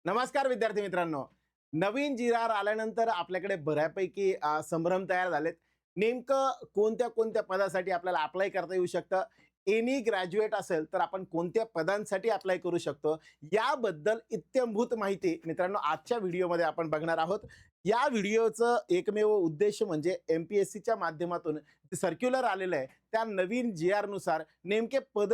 नमस्कार विद्यार्थी मित्रांनो. नवीन जी-आर आल्यानंतर आपल्याकडे बऱ्यापैकी संभ्रम तयार झालेत. नेमकं कोणत्या कोणत्या पदासाठी आपल्याला अप्लाय करता येऊ शकतं, एनी ग्रॅज्युएट असेल तर आपण कोणत्या पदांसाठी अप्लाय करू शकतो, याबद्दल इत्थंभूत माहिती मित्रांनो आजच्या व्हिडिओमध्ये आपण बघणार आहोत. या व्हिडिओचं एकमेव उद्देश म्हणजे MPSCच्या माध्यमातून सर्क्युलर आलेलं आहे त्या नवीन जी-आर नुसार नेमके पद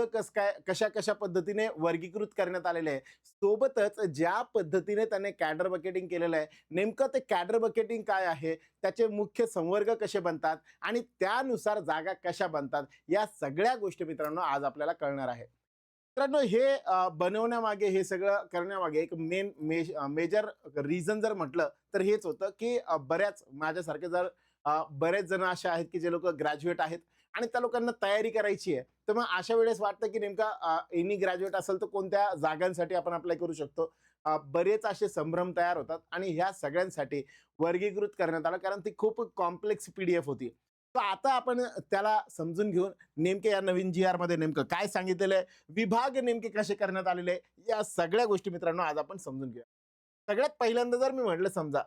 कशा कशा पद्धतीने वर्गीकृत करण्यात आलेले आहे, सोबतच ज्या पद्धतीने त्याने कॅडर बकेटिंग केलेलं आहे, नेमकं ते कॅडर बकेटिंग काय आहे, त्याचे मुख्य संवर्ग कसे बनतात आणि त्यानुसार जागा कशा बनतात, या सगळ्या गोष्टी मित्रांनो आज आपल्याला कळणार आहे. मित्रांनो हे बनवण्यामागे, हे सगळं करण्यामागे एक मेजर रिझन जर म्हटलं तर हेच होतं की बऱ्याच माझ्यासारखे जर बरेच जण असे आहेत की जे लोक ग्रॅज्युएट आहेत आणि त्या लोकांना तयारी करायची आहे, तर मग अशा वेळेस वाटतं की नेमका एनी ग्रॅज्युएट असेल तर कोणत्या जागांसाठी आपण अप्लाय करू शकतो. बरेच असे संभ्रम तयार होतात आणि ह्या सगळ्यांसाठी वर्गीकृत करण्यात आलं, कारण ती खूप कॉम्प्लेक्स PDF होती. तर आता आपण त्याला समजून घेऊन नेमके या नवीन जी-आर मध्ये नेमकं काय सांगितलेलं आहे, विभाग नेमके कसे करण्यात आलेले आहे, या सगळ्या गोष्टी मित्रांनो आज आपण समजून घेऊया. सगळ्यात पहिल्यांदा जर मी म्हटलं, समजा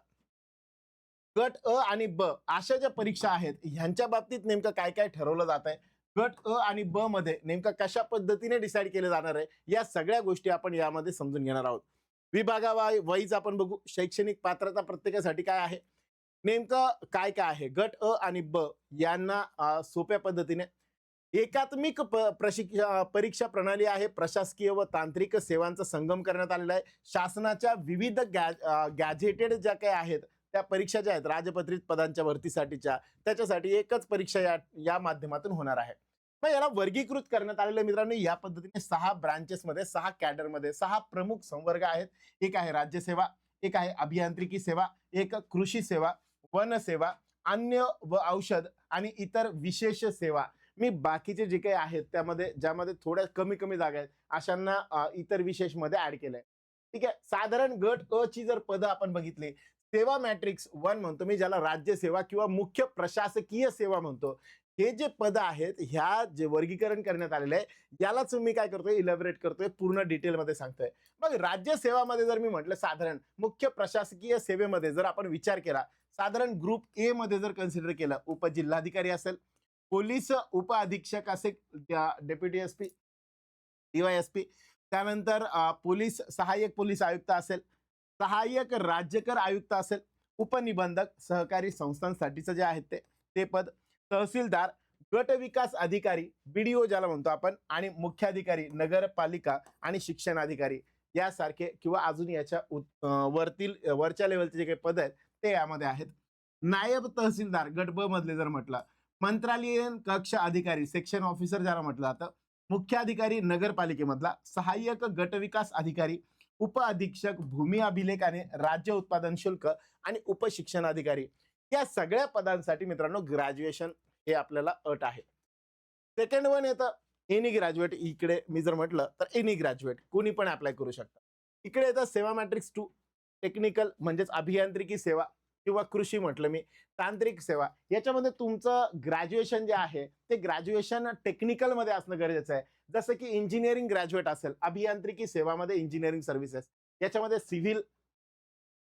गट अ आणि ब अशा ज्या परीक्षा आहेत ह्यांच्या बाबतीत नेमकं काय काय ठरवलं जात आहे, गट अ आणि ब मध्ये नेमकं कशा पद्धतीने डिसाईड केलं जाणार आहे, या सगळ्या गोष्टी आपण यामध्ये समजून घेणार आहोत. विभागावाईज आपण बघू, शैक्षणिक पात्रता प्रत्येकासाठी काय आहे, नेमकं काय काय आहे. गट अ आणि ब यांना सोप्या पद्धतीने एकात्मिक परीक्षा प्रणाली आहे, प्रशासकीय व तांत्रिक सेवांचा संगम करण्यात आलेला आहे. शासनाच्या विविध गॅझेटेड ज्या काही आहेत त्या परीक्षा ज्या आहेत राजपत्रित पदांच्या भरतीसाठीच्या, त्याच्यासाठी एकच परीक्षा या माध्यमातून होणार आहे. मग याला वर्गीकृत करण्यात आलेलं मित्रांनो या पद्धतीने 6 ब्रांचेसमध्ये, 6 कॅडरमध्ये 6 प्रमुख संवर्ग आहेत. एक आहे राज्यसेवा, एक आहे अभियांत्रिकी सेवा, एक कृषी सेवा, वन सेवा, अन्न व औषध आणि इतर विशेष सेवा. मी बाकीचे जे काही आहेत त्यामध्ये ज्यामध्ये थोड्या कमी कमी जागा आहेत अशांना इतर विशेष मध्ये ऍड केलंय. ठीक आहे. साधारण गट अ ची जर पदं आपण बघितली, सेवा मॅट्रिक्स 1 म्हणतो मी, ज्याला राज्यसेवा किंवा मुख्य प्रशासकीय सेवा म्हणतो, हे जे पद आहेत ह्या जे वर्गीकरण करण्यात आलेले आहे यालाच मी काय करतोय, इलॅबोरेट करतोय, पूर्ण डिटेलमध्ये सांगतोय. मग राज्यसेवामध्ये जर मी म्हटलं, साधारण मुख्य प्रशासकीय सेवेमध्ये जर आपण विचार केला, साधारण ग्रुप ए मध्ये जर कन्सिडर केलं, उपजिल्हाधिकारी असेल, पोलीस उप अधीक्षक असेल, डेप्युटी SP, DYSP, त्यानंतर पोलीस सहाय्यक पोलीस आयुक्त असेल, सहाय्यक राज्यकर आयुक्त असेल, उपनिबंधक सहकारी संस्थांसाठीचं जे आहेत ते पद, तहसीलदार, गट विकास अधिकारी BDO ज्याला म्हणतो आपण, आणि मुख्याधिकारी नगरपालिका आणि शिक्षण अधिकारी यासारखे किंवा अजून याच्या वरच्या लेवलचे जे काही पद आहेत ते यामध्ये आहेत. नायब तहसीलदार गट ब मधले जर म्हटलं, मंत्रालयीन कक्ष अधिकारी सेक्शन ऑफिसर ज्याला म्हटलं जातं, मुख्याधिकारी नगरपालिकेमधला, सहाय्यक गट विकास अधिकारी, उप अधीक्षक भूमी अभिलेख आणि राज्य उत्पादन शुल्क आणि उपशिक्षण अधिकारी, या सगळ्या पदांसाठी मित्रांनो ग्रॅज्युएशन हे आपल्याला अट आहे. सेकंड वन येतं एनी ग्रॅज्युएट. इकडे मी जर म्हटलं तर एनी ग्रॅज्युएट कोणी पण अप्लाय करू शकतं. इकडे येतं सेवा मॅट्रिक्स 2, टेक्निकल म्हणजेच अभियांत्रिकी सेवा किंवा कृषी म्हटलं मी, तांत्रिक सेवा. याच्यामध्ये तुमचं ग्रॅज्युएशन जे आहे ते ग्रॅज्युएशन टेक्निकल मध्ये असणं गरजेचं आहे. जसं की इंजिनिअरिंग ग्रॅज्युएट असेल, अभियांत्रिकी सेवामध्ये इंजिनिअरिंग सर्व्हिसेस, याच्यामध्ये सिव्हिल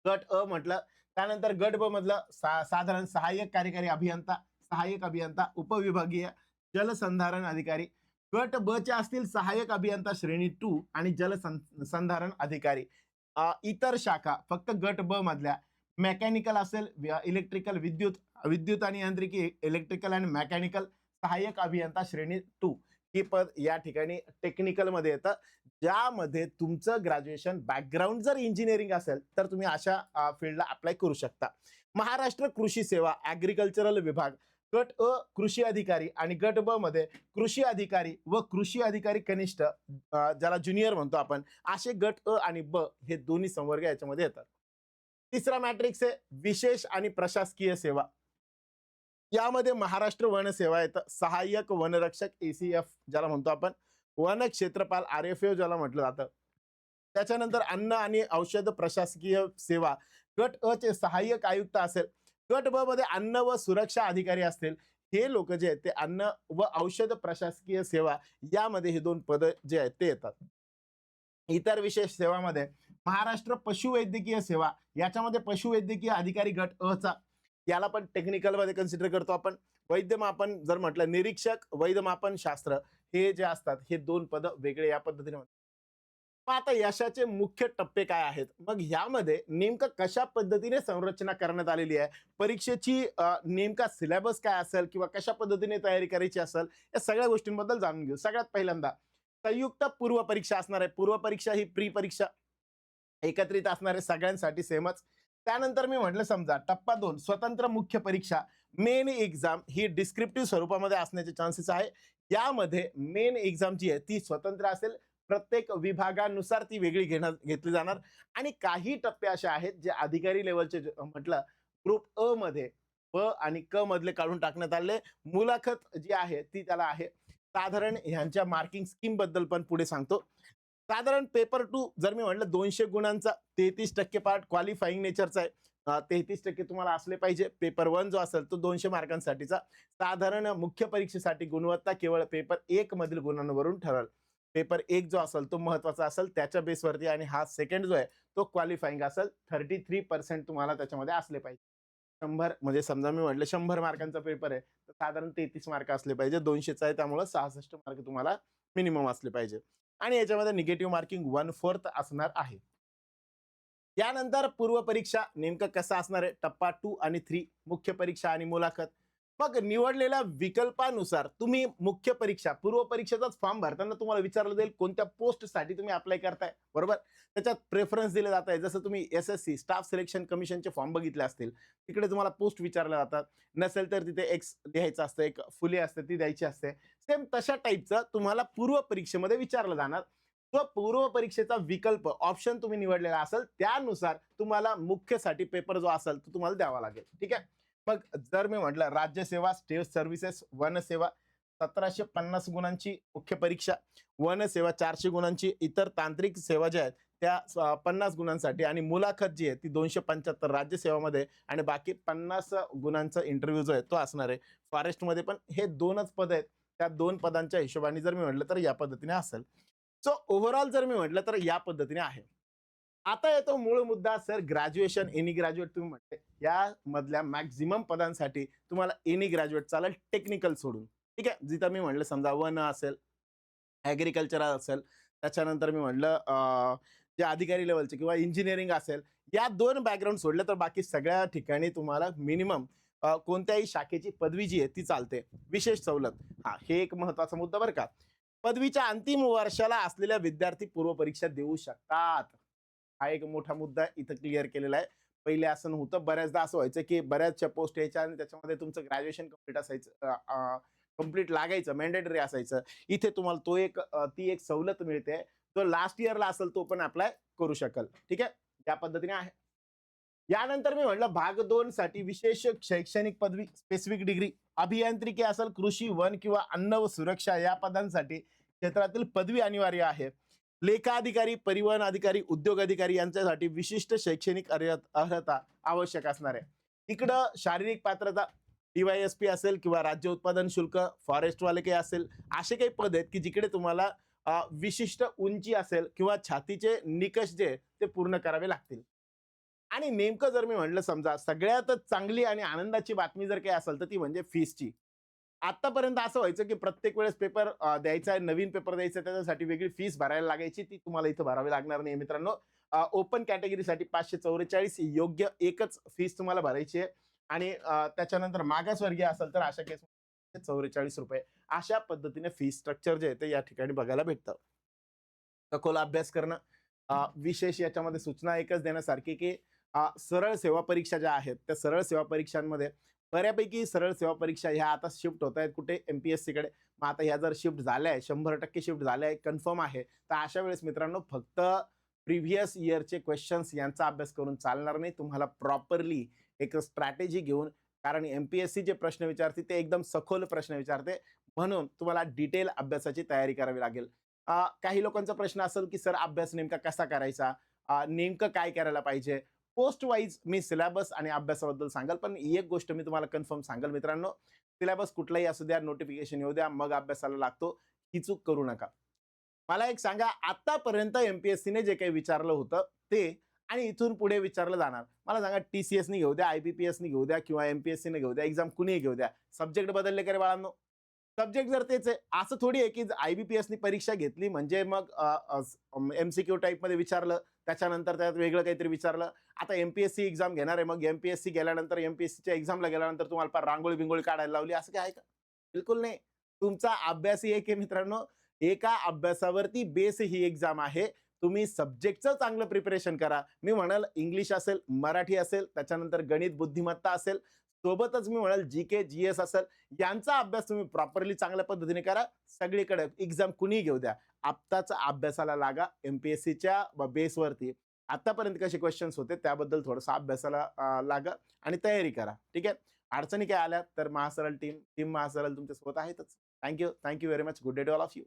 गट अ म्हटलं. त्यानंतर गट ब मधलं साधारण सहाय्यक कार्यकारी अभियंता, सहाय्यक अभियंता, उपविभागीय जलसंधारण अधिकारी. गट ब चे असतील सहाय्यक अभियंता श्रेणी 2 आणि जलसंधारण अधिकारी. इतर शाखा फक्त गट ब मधल्या, मेकॅनिकल असेल, इलेक्ट्रिकल विद्युत आणि यांत्रिकी, इलेक्ट्रिकल आणि मेकॅनिकल, सहाय्यक अभियंता श्रेणी 2 ही पद या ठिकाणी टेक्निकल मध्ये येतं. ज्यामध्ये तुमचं ग्रॅज्युएशन बॅकग्राऊंड जर इंजिनिअरिंग असेल तर तुम्ही अशा फील्डला अप्लाय करू शकता. महाराष्ट्र कृषी सेवा ॲग्रिकल्चरल विभाग, गट अ कृषी अधिकारी आणि गट ब मध्ये कृषी अधिकारी व कृषी अधिकारी कनिष्ठ ज्याला ज्युनियर म्हणतो आपण, असे गट अ आणि ब हे दोन्ही संवर्ग याच्यामध्ये येतात. तिसरा मॅट्रिक्स आहे विशेष आणि प्रशासकीय सेवा. यामध्ये महाराष्ट्र वन सेवा येतं, सहाय्यक वनरक्षक ACF ज्याला म्हणतो आपण, वन क्षेत्रपाल RFO ज्याला म्हटलं जातं. त्याच्यानंतर अन्न आणि औषध प्रशासकीय सेवा, गट अ चे सहाय्यक आयुक्त असेल, गट ब मध्ये अन्न व सुरक्षा अधिकारी असतील. हे लोक जे आहेत ते अन्न व औषध प्रशासकीय सेवा यामध्ये हे दोन पद जे आहेत ते येतात. इतर विशेष सेवामध्ये महाराष्ट्र पशुवैद्यकीय सेवा याच्यामध्ये पशुवैद्यकीय अधिकारी गट अ चा, याला पण टेक्निकल मध्ये कन्सिडर करतो आपण. वैद्यमापन जर म्हटलं निरीक्षक वैद्यमापन शास्त्र, हे जे असतात हे दोन पद वेगळे या पद्धतीने. मग आता यशाचे मुख्य टप्पे काय आहेत, मग ह्यामध्ये नेमकं कशा पद्धतीने संरचना करण्यात आलेली आहे, परीक्षेची नेमका सिलेबस काय असेल किंवा कशा पद्धतीने तयारी करायची असेल, या सगळ्या गोष्टींबद्दल जाणून घेऊ. सगळ्यात पहिल्यांदा संयुक्त पूर्व परीक्षा असणार आहे. पूर्व परीक्षा ही प्री परीक्षा एकत्रित असणार आहे, सगळ्यांसाठी सेमच. त्यानंतर मी म्हटलं समजा टप्पा 2 स्वतंत्र मुख्य परीक्षा, मेन एक्झाम ही डिस्क्रिप्टिव्ह स्वरूपामध्ये असण्याचे चान्सेस आहे. यामध्ये मेन एक्झाम जी आहे ती स्वतंत्र असेल, प्रत्येक विभागानुसार ती वेगळी घेतली जाणार. आणि काही टप्पे असे आहेत जे अधिकारी लेवलचे म्हटलं ग्रुप अ मध्ये ब आणि क मधले काढून टाकण्यात आले. मुलाखत जी आहे ती त्याला आहे. साधारण ह्यांच्या मार्किंग स्कीम बद्दल पण पुढे सांगतो. साधारण पेपर 2 जर मी म्हटलं 200 गुणांचा 33% पार्ट क्वालिफाईंग नेचरचा आहे. 33% तुम्हाला असले पाहिजे. पेपर 1 जो असेल तो 200 मार्कांसाठीचा. साधारण मुख्य परीक्षेसाठी गुणवत्ता केवळ पेपर 1 मधील गुणांवरून ठरेल. पेपर 1 जो असेल तो महत्वाचा असेल त्याच्या बेसवरती, आणि हा सेकंड जो आहे तो क्वालिफाईंग असेल. 33% तुम्हाला त्याच्यामध्ये असले पाहिजे. 100 म्हणजे समजा मी म्हटलं 100 मार्कांचा पेपर आहे तर साधारण 33 मार्क असले पाहिजे. 200चा आहे त्यामुळे 66 मार्क तुम्हाला मिनिमम असले पाहिजे. आणि याच्यामध्ये निगेटिव्ह मार्किंग 1/4 असणार आहे. यानंतर पूर्व परीक्षा नेमकं कसं असणार आहे, टप्पा 2 आणि 3 मुख्य परीक्षा आणि मुलाखत. मग निवडलेल्या विकल्पानुसार तुम्ही मुख्य परीक्षा पूर्व परीक्षेचाच फॉर्म भरताना तुम्हाला विचारलं जाईल कोणत्या पोस्टसाठी तुम्ही अप्लाय करताय, बरोबर. त्याच्यात प्रेफरन्स दिले जात आहे. जसं तुम्ही SSC स्टाफ सिलेक्शन कमिशनचे फॉर्म बघितले असतील, तिकडे तुम्हाला पोस्ट विचारल्या जातात. नसेल तर तिथे एक्स लिहायचं असतं, एक फुले असते ती द्यायची असते. सेम तशा टाईपचं तुम्हाला पूर्व परीक्षेमध्ये विचारलं जाणार. तो पूर्व परीक्षेचा विकल्प ऑप्शन तुम्ही निवडलेला असेल त्यानुसार तुम्हाला मुख्यसाठी पेपर जो असेल तो तुम्हाला द्यावा लागेल. ठीक आहे. मग जर मी म्हटलं राज्यसेवा स्टेट सर्व्हिसेस वनसेवा 1750 गुणांची मुख्य परीक्षा, वनसेवा 400 गुणांची, इतर तांत्रिक सेवा ज्या आहेत त्या 50 गुणांसाठी, आणि मुलाखत जी आहे ती 275 राज्यसेवामध्ये, आणि बाकी 50 गुणांचा इंटरव्ह्यू जो आहे तो असणार आहे. फॉरेस्टमध्ये पण हे दोनच पद आहेत. त्या दोन पदांच्या हिशोबाने जर मी म्हटलं तर या पद्धतीने असेल. सो ओव्हरऑल जर मी म्हटलं तर या पद्धतीने आहे. आता येतो मूळ मुद्दा सर, ग्रॅज्युएशन एनी ग्रॅज्युएट तुम्ही म्हटले, या मधल्या मॅक्झिमम पदांसाठी तुम्हाला एनी ग्रॅज्युएट चालेल टेक्निकल सोडून. ठीक आहे. जिथं मी म्हटलं समजा वन असेल, ॲग्रिकल्चर असेल, त्याच्यानंतर मी म्हटलं जे अधिकारी लेवलचे किंवा इंजिनिअरिंग असेल, या दोन बॅकग्राऊंड सोडले तर बाकी सगळ्या ठिकाणी तुम्हाला मिनिमम कोणत्याही शाखेची पदवी जी आहे ती चालते. विशेष सवलत, हा हे एक महत्वाचा मुद्दा बरं का. पदवीच्या अंतिम वर्षाला असलेल्या विद्यार्थी पूर्व परीक्षा देऊ शकतात. हा एक मोठा मुद्दा इथं क्लिअर केलेला आहे. पहिले असं नव्हतं. बऱ्याचदा असं व्हायचं की बऱ्याचशा पोस्ट यायच्या आणि त्याच्यामध्ये तुमचं ग्रॅज्युएशन कंप्लीट असायचं, कंप्लीट लागायचं, मॅन्डेटरी असायचं. इथे तुम्हाला तो एक ती एक सवलत मिळते. जो लास्ट इयरला असेल तो पण अप्लाय करू शकेल. ठीक आहे. या पद्धतीने आहे. यानंतर मी म्हटलं भाग 2 साठी विशेष शैक्षणिक पदवी स्पेसिफिक डिग्री, अभियांत्रिकी असेल, कृषी, वन किंवा अन्न व सुरक्षा या पदांसाठी क्षेत्रातील पदवी अनिवार्य आहे. लेखा अधिकारी, परिवहन अधिकारी, उद्योग अधिकारी यांच्यासाठी विशिष्ट शैक्षणिक अर्हता आवश्यक असणार आहे. इकडं शारीरिक पात्रता DYSP असेल किंवा राज्य उत्पादन शुल्क, फॉरेस्टवाले काही असेल, असे काही पद आहेत की जिकडे तुम्हाला विशिष्ट उंची असेल किंवा छातीचे निकष जे ते पूर्ण करावे लागतील. आणि नेमकं जर मी म्हटलं समजा सगळ्यात चांगली आणि आनंदाची बातमी जर काही असेल तर ती म्हणजे फीसची. आतापर्यंत असं व्हायचं की प्रत्येक वेळेस पेपर द्यायचा आहे, नवीन पेपर द्यायचा आहे, त्याच्यासाठी वेगळी फीस भरायला लागायची. ती तुम्हाला इथं भरावी लागणार नाही मित्रांनो. ओपन कॅटेगरीसाठी 544, योग्य एकच फीस तुम्हाला भरायची आहे. आणि त्याच्यानंतर मागासवर्गीय असेल तर अशा केस ₹44. अशा पद्धतीने फीस स्ट्रक्चर जे आहे ते या ठिकाणी बघायला भेटतं. सखोल अभ्यास करणं, विशेष याच्यामध्ये सूचना एकच देण्यासारखी की सरळ सेवा परीक्षा ज्या आहेत त्या सरळ सेवा परीक्षांमध्ये बऱ्यापैकी सरळ सेवा परीक्षा ह्या आता शिफ्ट होत आहेत कुठे, MPSC कडे. मग आता ह्या जर शिफ्ट झाल्या आहे, 100% शिफ्ट झाल्या आहे, कन्फर्म आहे, तर अशा वेळेस मित्रांनो फक्त प्रिव्हियस इयरचे क्वेश्चन्स यांचा अभ्यास करून चालणार नाही. तुम्हाला प्रॉपरली एक स्ट्रॅटेजी घेऊन, कारण MPSC जे प्रश्न विचारते ते एकदम सखोल प्रश्न विचारते, म्हणून तुम्हाला डिटेल अभ्यासाची तयारी करावी लागेल. काही लोकांचा प्रश्न असेल की सर अभ्यास नेमका कसा करायचा, नेमकं काय करायला पाहिजे. पोस्ट वाईज मी सिलेबस आणि अभ्यासाबद्दल सांगाल, पण एक गोष्ट मी तुम्हाला कन्फर्म सांगाल मित्रांनो, सिलेबस कुठलाही असू द्या, नोटिफिकेशन येऊ द्या, मग अभ्यासाला लागतो, ही चूक करू नका. मला एक सांगा, आतापर्यंत एमपीएससीने जे काही विचारलं होतं ते आणि इथून पुढे विचारलं जाणार. मला सांगा, टीसीएसनी घेऊ द्या, आयबीपीएसनी घेऊ द्या किंवा एमपीएससीने घेऊ द्या, एक्झाम कुणीही घेऊ द्या. सब्जेक्ट बदलले का रे बाळांनो? सब्जेक्ट जर तेच आहे, असं थोडी आहे की आयबीपीएसनी परीक्षा घेतली म्हणजे मग एमसीक्यू टाईपमध्ये विचारलं, त्याच्यानंतर त्यात वेगळं काहीतरी विचारलं. आता एमपीएससी एक्झाम घेणार आहे, मग एमपीएससी गेल्यानंतर एमपीएससीच्या एक्झामला गेल्यानंतर तुम्हाला फार रांगोळी-बिंगोळी काढायला लावली, असं काय आहे का? बिलकुल नाही. तुमचा अभ्यासही एक आहे मित्रांनो. एका अभ्यासावरती बेस ही एक्झाम आहे. तुम्ही सब्जेक्टचं चांगलं प्रिपरेशन करा. मी म्हणाल इंग्लिश असेल, मराठी असेल, त्याच्यानंतर गणित बुद्धिमत्ता असेल, सोबतच मी म्हणाल जी-के, जी-एस असेल, यांचा अभ्यास तुम्ही प्रॉपरली चांगल्या पद्धतीने करा. सगळीकडे एक्झाम कुणीही घेऊ द्या. आत्ताच अभ्यासाला लागा एमपीएससीच्या बेसवरती. आतापर्यंत कसे क्वेश्चन्स होते त्याबद्दल थोडंसं अभ्यासाला लागा आणि तयारी करा. ठीक आहे. अडचणी काय आल्या तर महासरळ टीम महासरळ तुमच्यासोबत आहेतच. Thank you very much. Good day to all of you.